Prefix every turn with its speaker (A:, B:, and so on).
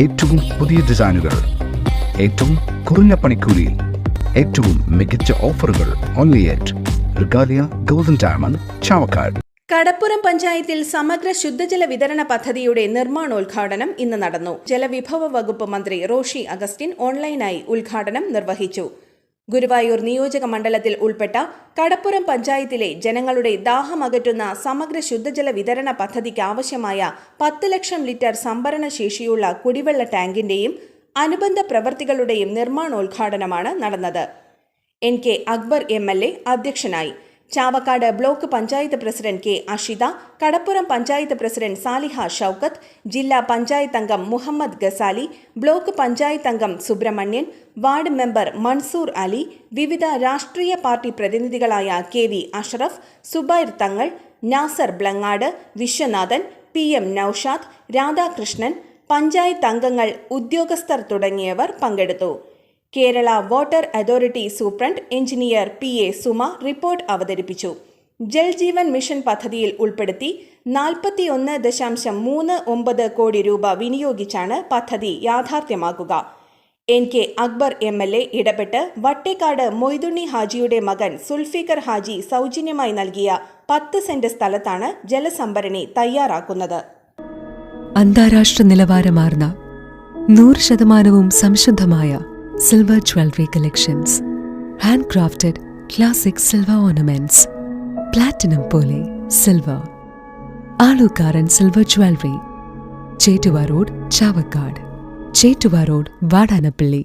A: ഏറ്റവും പുതിയ ഡിസൈനുകൾ, ഏറ്റവും കുറഞ്ഞ പണിക്കൂലിയിൽ, ഏറ്റവും മികച്ച ഓഫറുകൾ. Only at Regalia golden diamond, Chavakkad.
B: Kadappuram പഞ്ചായത്തിൽ സമഗ്ര ശുദ്ധജല വിതരണ പദ്ധതിയുടെ നിർമ്മാണോദ്ഘാടനം ഇന്ന് നടന്നു. ജലവിഭവ വകുപ്പ് മന്ത്രി റോഷി അഗസ്റ്റിൻ ഓൺലൈനായി ഉദ്ഘാടനം നിർവഹിച്ചു. ഗുരുവായൂർ നിയോജക മണ്ഡലത്തിൽ ഉൾപ്പെട്ട കടപ്പുറം പഞ്ചായത്തിലെ ജനങ്ങളുടെ ദാഹമകറ്റുന്ന സമഗ്ര ശുദ്ധജല വിതരണ പദ്ധതിക്ക് ആവശ്യമായ 10 ലക്ഷം ലിറ്റർ സംഭരണ ശേഷിയുള്ള കുടിവെള്ള ടാങ്കിന്റെയും അനുബന്ധ പ്രവൃത്തികളുടെയും നിർമ്മാണോദ്ഘാടനമാണ് നടന്നത്. NK അക്ബർ MLA അധ്യക്ഷനായി. Chavakkad block panchayat president K Ashitha, Kadappuram panchayat president Saliha Shoukath, ജില്ലാ പഞ്ചായത്ത് അംഗം മുഹമ്മദ് ഗസാലി, ബ്ലോക്ക് പഞ്ചായത്ത് അംഗം സുബ്രഹ്മണ്യൻ, വാർഡ് മെമ്പർ മൻസൂർ അലി, വിവിധ രാഷ്ട്രീയ പാർട്ടി പ്രതിനിധികളായ KV അഷ്റഫ്, സുബൈർ തങ്ങൾ, നാസർ ബ്ലങ്ങാട്, വിശ്വനാഥൻ, PM നൌഷാദ്, രാധാകൃഷ്ണൻ, പഞ്ചായത്ത് അംഗങ്ങൾ, ഉദ്യോഗസ്ഥർ തുടങ്ങിയവർ പങ്കെടുത്തു. Kerala water authority superintendent engineer PA Suma report അവതരിപ്പിച്ചു. ജൽജീവൻ മിഷൻ പദ്ധതിയിൽ ഉൾപ്പെടുത്തി 41.39 കോടി രൂപ വിനിയോഗിച്ചാണ് പദ്ധതി യാഥാർത്ഥ്യമാക്കുക. NK അക്ബർ MLA ഇടപെട്ട് വട്ടേക്കാട് മൊയ്തുണ്ണി ഹാജിയുടെ മകൻ സുൽഫിക്കർ ഹാജി സൗജന്യമായി നൽകിയ 10 സെന്റ് സ്ഥലത്താണ് ജലസംഭരണി തയ്യാറാക്കുന്നത്.
C: അന്താരാഷ്ട്ര നിലവാരമാർന്ന 100% സംശുദ്ധമായ silver jewellery collections, hand crafted classic silver ornaments, platinum പോലെ silver, Alukkaran silver jewellery, Chettuva road, Chavakkad, Chettuva road, Vadanappally.